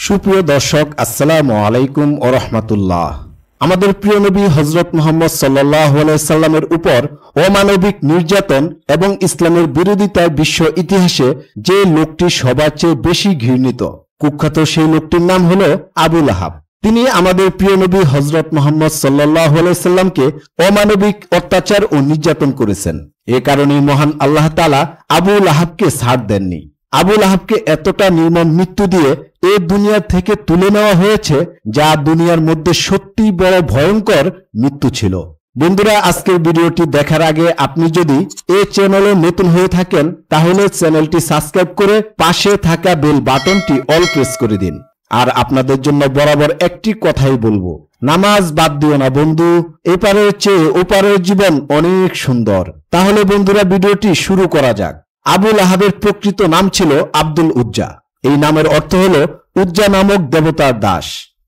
সুপ্রিয় দর্শক, আসসালামু আলাইকুম ওয়া রাহমাতুল্লাহ। আমাদের প্রিয় নবী হযরত মুহাম্মদ সাল্লাল্লাহু আলাইহি সাল্লামের উপর অমানবিক নির্যাতন এবং ইসলামের বিরোধিতায় বিশ্ব ইতিহাসে যে লোকটি সবার চেয়ে বেশি ঘৃণিত, কুখ্যাত সেই লোকটির নাম হলো আবু লাহাব। তিনি আমাদের প্রিয় নবী হযরত মুহাম্মদ সাল্লাল্লাহু আলাইহি সাল্লামকে অমানবিক অত্যাচার ও নির্যাতন করেছেন। এ কারণেই মহান আল্লাহ তাআলা আবু লাহাবকে ছাড় দেননি। আবু লাহাবকে এতটা নির্মম মৃত্যু দিয়ে এ দুনিয়া থেকে তুলে নেওয়া হয়েছে, যা দুনিয়ার মধ্যে সত্যি বড় ভয়ঙ্কর মৃত্যু ছিল। বন্ধুরা, আজকের ভিডিওটি দেখার আগে আপনি যদি এই চ্যানেলে নতুন হয়ে থাকেন তাহলে চ্যানেলটি সাবস্ক্রাইব করে পাশে থাকা বেল বাটনটি অল প্রেস করে দিন। আর আপনাদের জন্য বরাবর একটি কথাই বলবো, নামাজ বাদ দিও না বন্ধু, এপারের চেয়ে ওপারের জীবন অনেক সুন্দর। তাহলে বন্ধুরা, ভিডিওটি শুরু করা যাক। আবু লাহাবের প্রকৃত নাম ছিল আব্দুল উজ্জা। এই নামের অর্থ হলো উজ্জা নামক দেবতার দাস,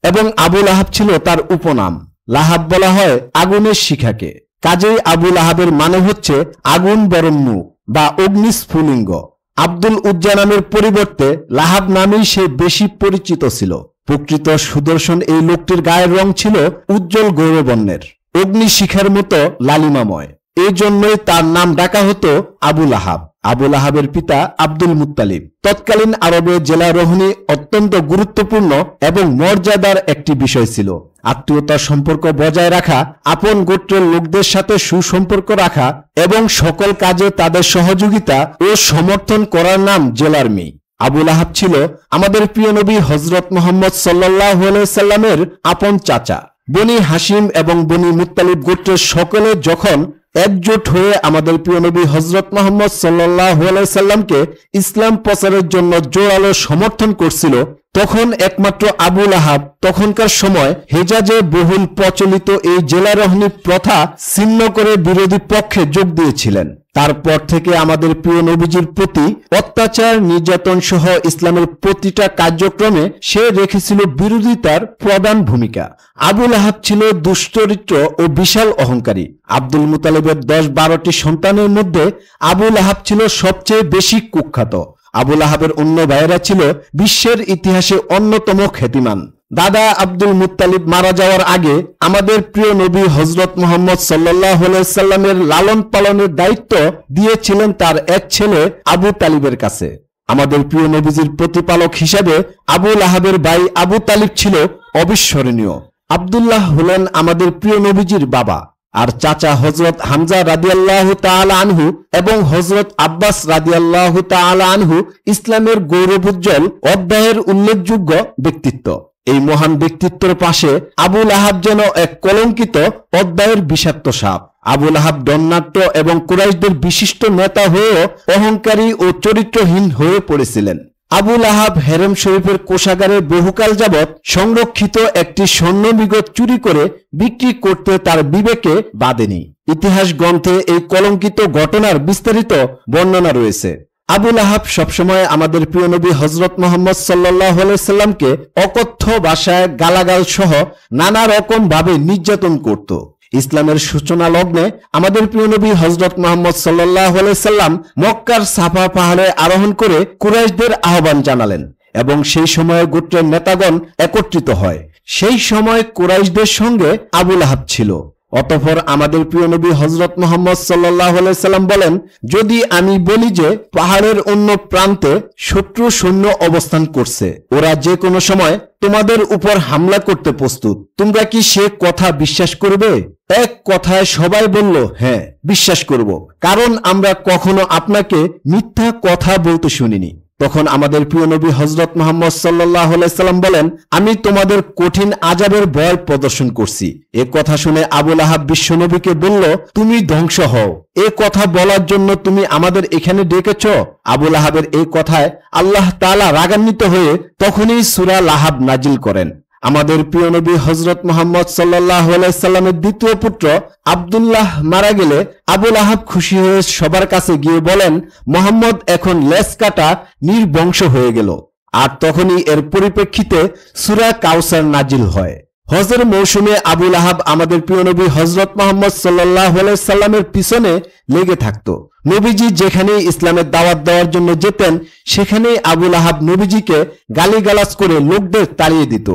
এবং আবু লাহাব ছিল তার উপনাম। লাহাব বলা হয় আগুনের শিখাকে, কাজেই আবু লাহাবের মানে হচ্ছে আগুন বরণ মুখ বা অগ্নিস্ফুলিঙ্গ। আব্দুল উজ্জা নামের পরিবর্তে লাহাব নামেই সে বেশি পরিচিত ছিল। প্রকৃত সুদর্শন এই লোকটির গায়ের রং ছিল উজ্জ্বল গৌরবর্ণের, অগ্নিশিখার মতো লালিমাময়। এই জন্যই তার নাম ডাকা হতো আবু লাহাব। আবু লাহাবের পিতা আব্দুল মুত্তালিব। তৎকালীন আরবে জেলা রোহনী অত্যন্ত গুরুত্বপূর্ণ এবং মর্যাদার একটি বিষয় ছিল। আত্মীয়তার সম্পর্ক বজায় রাখা, আপন গোত্রের লোকদের সাথে সুসম্পর্ক রাখা এবং সকল কাজে তাদের সহযোগিতা ও সমর্থন করার নাম জেলার মেয়ে। আবু লাহাব ছিল আমাদের প্রিয় নবী হযরত মুহাম্মদ সাল্লাল্লাহু আলাইহি সাল্লামের আপন চাচা। বনি হাশিম এবং বনি মুত্তালিব গোত্রের সকলে যখন একজোট হয়ে আমাদের প্রিয় নবী হযরত মুহাম্মদ সাল্লাল্লাহু আলাইহি সাল্লামকে ইসলাম প্রচারের জন্য জোরালো সমর্থন করছিল, তখন একমাত্র আবু লাহাব তখনকার সময় হেজাজে বহুল প্রচলিত এই জেলা রহনী প্রথা ছিন্ন করে বিরোধী পক্ষে যোগ দিয়েছিলেন। তারপর থেকে আমাদের প্রিয় নবীজির প্রতি অত্যাচার, নির্যাতন সহ ইসলামের প্রতিটা কার্যক্রমে সে রেখেছিল বিরোধিতার প্রধান ভূমিকা। আবু লাহাব ছিল দুশ্চরিত্র ও বিশাল অহংকারী। আব্দুল মুত্তালিবের 10-12টি সন্তানের মধ্যে আবু লাহাব ছিল সবচেয়ে বেশি কুখ্যাত। আবু লাহাবের অন্য ভাইয়েরা ছিল বিশ্বের ইতিহাসে অন্যতম খ্যাতিমান। দাদা আব্দুল মুত্তালিব মারা যাওয়ার আগে আমাদের প্রিয় নবী হযরত মুহাম্মদ সাল্লাল্লাহু আলাইহি সাল্লামের লালন পালনের দায়িত্ব দিয়েছিলেন তার এক ছেলে আবু তালিবের কাছে। আমাদের প্রিয় নবীজির প্রতিপালক হিসেবে আবু লাহাবের ভাই আবু তালিব ছিল অবিস্মরণীয়। আব্দুল্লাহ হলেন আমাদের প্রিয় নবীজির বাবা, আর চাচা হযরত হামজা রাদিয়াল্লাহু তাআলা আনহু এবং হযরত আব্বাস রাদিয়াল্লাহু তাআলা আনহু ইসলামের গৌরবোজ্জ্বল অধ্যায়ের উল্লেখযোগ্য ব্যক্তিত্ব। এই মহান ব্যক্তিত্বের পাশে আবু লাহাব যেন এক কলঙ্কিত অধ্যায়ের বিষাক্ত সাপ। আবু লাহাব দন্নাট্য এবং কুরাইশদের বিশিষ্ট নেতা হয়েও অহংকারী ও চরিত্রহীন হয়ে পড়েছিলেন। আবু লাহাব হেরেম শরীফের কোষাগারে বহুকাল যাবৎ সংরক্ষিত একটি স্বর্ণ বিগত চুরি করে বিক্রি করতে তার বিবেকে বাধেনি। ইতিহাস গ্রন্থে এই কলঙ্কিত ঘটনার বিস্তারিত বর্ণনা রয়েছে। আবু লাহাব সবসময় আমাদের প্রিয় নবী হযরত মুহাম্মদ সাল্লাল্লাহু আলাইহি সাল্লামকে অকথ্য ভাষায় গালাগাল সহ নানা রকম ভাবে নির্যাতন করত। ইসলামের সূচনা লগ্নে আমাদের প্রিয় নবী হযরত মুহাম্মদ সাল্লাল্লাহু আলাইহি সাল্লাম মক্কার সাফা পাহাড়ে আরোহণ করে কুরাইশদের আহ্বান জানালেন এবং সেই সময়ে গোত্রের নেতাগণ একত্রিত হয়। সেই সময় কুরাইশদের সঙ্গে আবু লাহাব ছিল। অতঃপর আমাদের প্রিয় নবী হযরত মুহাম্মদ সাল্লাল্লাহু আলাইহি সাল্লাম বলেন, যদি আমি বলি যে পাহাড়ের অন্য প্রান্তে শত্রু সৈন্য অবস্থান করছে, ওরা যে কোনো সময় তোমাদের উপর হামলা করতে প্রস্তুত, তোমরা কি সে কথা বিশ্বাস করবে? এক কথায় সবাই বলল, হ্যাঁ বিশ্বাস করব, কারণ আমরা কখনো আপনাকে মিথ্যা কথা বলতে শুনিনি। তখন আমাদের প্রিয় নবী হযরত মুহাম্মদ সাল্লাল্লাহু আলাইহি সাল্লাম বলেন, আমি তোমাদের কঠিন আযাবের ভয় প্রদর্শন করছি। এ কথা শুনে আবু লাহাব বিশ্বনবীকে বলল, তুমি ধ্বংস হও, এ কথা বলার জন্য তুমি আমাদের এখানে ডেকেছ? আবু লাহাবের এই কথায় আল্লাহ তাআলা রাগান্বিত হয়ে তখনই সূরা লাহাব নাজিল করেন। আমাদের প্রিয় নবী হযরত মুহাম্মদ সাল্লাল্লাহু আলাইহি সাল্লামের দ্বিতীয় পুত্র আব্দুল্লাহ মারা গেলে আবু লাহাব খুশি হয়ে সবার কাছে গিয়ে বলেন, মুহাম্মদ এখন লেজ কাটা নির্বংশ হয়ে গেল। আর তখনই এর পরিপ্রেক্ষিতে সূরা কাউসার নাজিল হয়। হজের মৌসুমে আবু লাহাব আমাদের প্রিয় নবী হযরত মুহাম্মদ সাল্লাল্লাহু আলাইহি সাল্লামের পিছনে লেগে থাকত। নবীজি যেখানে ইসলামের দাওয়াত দেওয়ার জন্য যেতেন সেখানেই আবু লাহাব নবীজিকে গালিগালাজ করে লোকদের তাড়িয়ে দিত।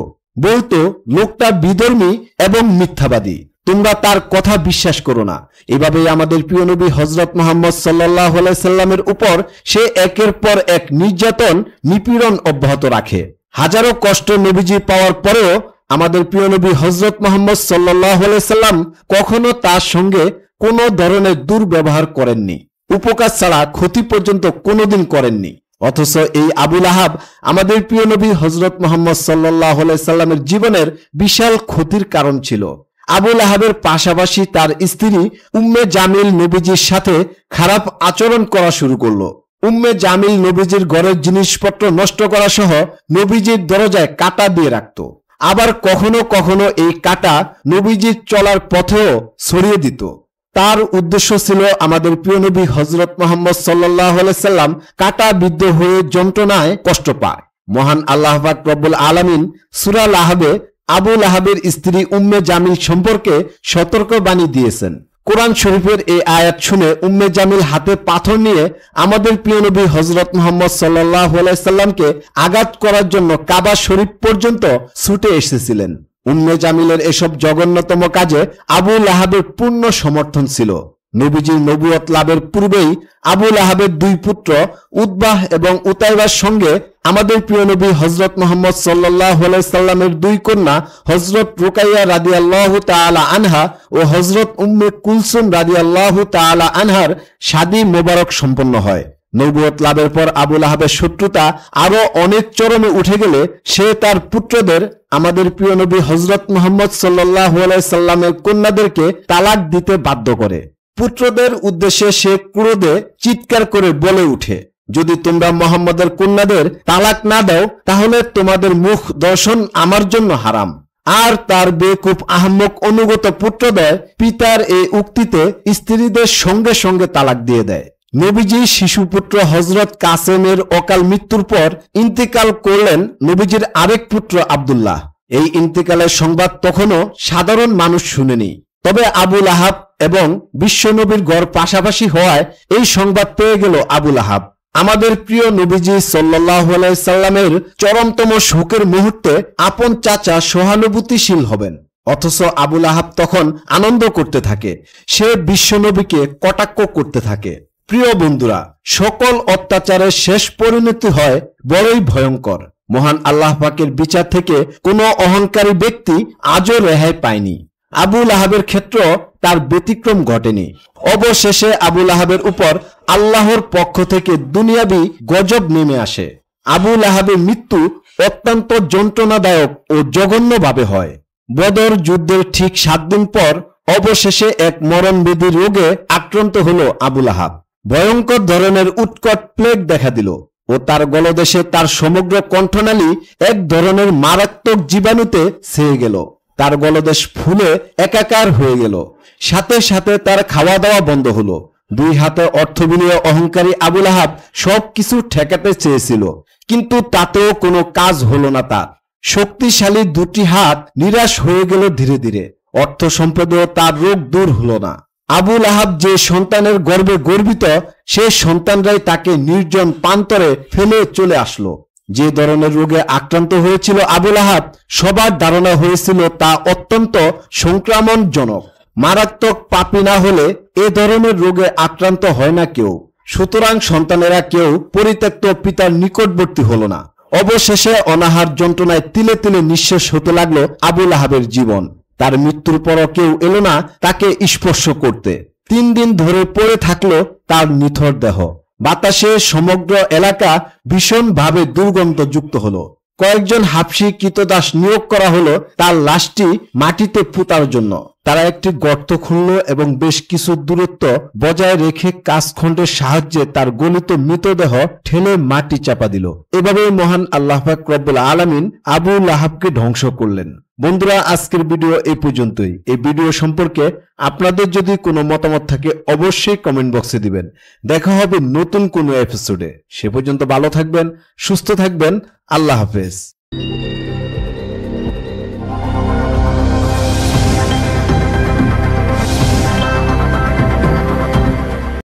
বলতো লোকটা বিধর্মী এবং মিথ্যাবাদী, তোমরা তার কথা বিশ্বাস করো না। এভাবেই আমাদের প্রিয় নবী হযরত মুহাম্মদ সাল্লাল্লাহু আলাইহি সাল্লামের উপর সে একের পর এক নির্যাতন নিপীড়ন অব্যাহত রাখে। হাজারো কষ্ট নবীজি পাওয়ার পরেও আমাদের প্রিয় নবী হযরত মুহাম্মদ সাল্লাল্লাহু আলাইহি সাল্লাম কখনো তার সঙ্গে কোনো ধরনের দুর্ব্যবহার করেননি, উপকার ছাড়া ক্ষতি পর্যন্ত কোনোদিন করেননি। অথচ এই আবু লাহাব আমাদের প্রিয় নবী হযরত মুহাম্মদ সাল্লাল্লাহু আলাইহি সাল্লামের জীবনের বিশাল ক্ষতির কারণ ছিল। আবু লাহাবের পাশাপাশি তার স্ত্রী উম্মে জামিল নবীজির সাথে খারাপ আচরণ করা শুরু করলো। উম্মে জামিল নবীজির ঘরের জিনিসপত্র নষ্ট করা সহ নবীজির দরজায় কাঁটা দিয়ে রাখত। আবার কখনো কখনো এই কাঁটা নবীজির চলার পথেও ছড়িয়ে দিত। তার উদ্দেশ্য ছিল আমাদের প্রিয় নবী হযরত মুহাম্মদ সাল্লাল্লাহু আলাইহি সাল্লাম কাঁটা বিদ্ধ হয়ে যন্ত্রণায় কষ্ট পায়। মহান আল্লাহ পাক রব্বুল আলামিন সূরা লাহাবে আবু লাহাবের স্ত্রী উম্মে জামিল সম্পর্কে সতর্কবাণী দিয়েছেন। কোরআন শরীফের এই আয়াত শুনে উম্মে জামিল হাতে পাথর নিয়ে আমাদের প্রিয় নবী হযরত মুহাম্মদ সাল্লাল্লাহু আলাইহি সাল্লামকে আঘাত করার জন্য কাবা শরীফ পর্যন্ত ছুটে এসেছিলেন। উম্মে জামিলের এসব জঘন্যতম কাজে আবু লাহাবের পূর্ণ সমর্থন ছিল। নবীজির নবুয়ত লাভের পূর্বেই আবু লাহাবের দুই পুত্র উতবাহ এবং উতাইবার সঙ্গে আমাদের প্রিয় নবী হযরত মুহাম্মদ সাল্লাল্লাহু আলাইহি সাল্লামের দুই কন্যা হযরত রুকাইয়া রাদিয়াল্লাহু তাআলা আনহা ও হযরত উম্মে কুলসুম রাদিয়াল্লাহু তাআলা আনহার শাদী মোবারক সম্পন্ন হয়। নবুয়ত লাভের পর আবু লাহাবের শত্রুতা আরো অনেক চরমে উঠে গেলে সে তার পুত্রদের আমাদের প্রিয় নবী হযরত মুহাম্মদ সাল্লাল্লাহু আলাইহি সাল্লামের কন্যাদেরকে তালাক দিতে বাধ্য করে। পুত্রদের উদ্দেশ্যে সে ক্রোধে চিৎকার করে বলে উঠে, যদি তোমরা মুহাম্মদের কন্যাদের তালাক না দাও তাহলে তোমাদের মুখ দর্শন আমার জন্য হারাম। আর তার বেকুব আহম্মক অনুগত পুত্রদের পিতার এই উক্তিতে স্ত্রীদের সঙ্গে সঙ্গে তালাক দিয়ে দেয়। নবীজি শিশুপুত্র হযরত কাসেমের অকাল মৃত্যুর পর ইন্তেকাল করলেন নবীজির আরেক পুত্র আব্দুল্লাহ। এই ইন্তেকালের সংবাদ তখনও সাধারণ মানুষ শুনেনি। তবে আবু লাহাব এবং বিশ্বনবীর গড় পাশাপাশি হওয়ায় এই সংবাদ পেয়ে গেল আবু লাহাব। আমাদের প্রিয় নবীজি সাল্লাল্লাহু আলাইহি সাল্লামের চরমতম শোকের মুহূর্তে আপন চাচা সহানুভূতিশীল হবেন, অথচ আবু লাহাব তখন আনন্দ করতে থাকে, সে বিশ্বনবীকে কটাক্ষ করতে থাকে। প্রিয় বন্ধুরা, সকল অত্যাচারের শেষ পরিণতি হয় বড়ই ভয়ঙ্কর। মহান আল্লাহ পাকের বিচার থেকে কোনো অহংকারী ব্যক্তি আজও রেহাই পায়নি। আবু লাহাবের ক্ষেত্র তার ব্যতিক্রম ঘটেনি। অবশেষে আবু লাহাবের উপর আল্লাহর পক্ষ থেকে দুনিয়াবি গজব নেমে আসে। আবু লাহাবের মৃত্যু অত্যন্ত যন্ত্রণাদায়ক ও জঘন্যভাবে হয়। বদর যুদ্ধের ঠিক 7 দিন পর অবশেষে এক মরণবেদী রোগে আক্রান্ত হল আবু লাহাব। ভয়ঙ্কর ধরনের উৎকট প্লেগ দেখা দিল ও তার গলদেশে তার সমগ্র কণ্ঠনালী এক ধরনের মারাত্মক জীবাণুতে ছেয়ে গেল। তার গলদেশ ফুলে একাকার হয়ে গেল। সাথে সাথে তার খাওয়া দাওয়া বন্ধ হলো। দুই হাতে অর্থ বিনিয়ে অহংকারী আবু লাহাব সবকিছু ঠেকাতে চেয়েছিল, কিন্তু তাতেও কোনো কাজ হলো না। তার শক্তিশালী দুটি হাত নিরাশ হয়ে গেল ধীরে ধীরে। অর্থ সম্পদেও তার রোগ দূর হলো না। আবু লাহাব যে সন্তানের গর্বে গর্বিত, সে সন্তানরাই তাকে নির্জন প্রান্তরে ফেলে চলে আসলো। যে ধরনের রোগে আক্রান্ত হয়েছিল আবু লাহাব, সবার ধারণা হয়েছিল তা অত্যন্ত সংক্রমণজনক। মারাত্মক পাপী না হলে এ ধরনের রোগে আক্রান্ত হয় না কেউ। সুতরাং সন্তানেরা কেউ পরিত্যক্ত পিতার নিকটবর্তী হলো না। অবশেষে অনাহার যন্ত্রণায় তিলে তিলে নিঃশেষ হতে লাগলো আবু লাহাবের জীবন। তার মৃত্যুর পরও কেউ এলো না তাকে স্পর্শ করতে। 3 দিন ধরে পড়ে থাকলো তার নিথর দেহ। বাতাসে সমগ্র এলাকা ভীষণভাবে দুর্গন্ধযুক্ত হলো। কয়েকজন হাবশী কৃতদাস নিয়োগ করা হলো তার লাশটি মাটিতে পুঁতার জন্য। তারা একটি গর্ত খুলল এবং বেশ কিছু দূরত্ব বজায় রেখে কাঁচখণ্ডের সাহায্যে তার গলিত মৃতদেহ ঠেলে মাটি চাপা দিল। এভাবেই মহান আল্লাহ পাক রব্বুল আলামিন আবু লাহাবকে ধ্বংস করলেন। বন্ধুরা, আজকের ভিডিও এই পর্যন্তই। এই ভিডিও সম্পর্কে আপনাদের যদি কোনো মতামত থাকে অবশ্যই কমেন্ট বক্সে দিবেন। দেখা হবে নতুন কোনো এপিসোডে। সে পর্যন্ত ভালো থাকবেন, সুস্থ থাকবেন। আল্লাহ হাফেজ।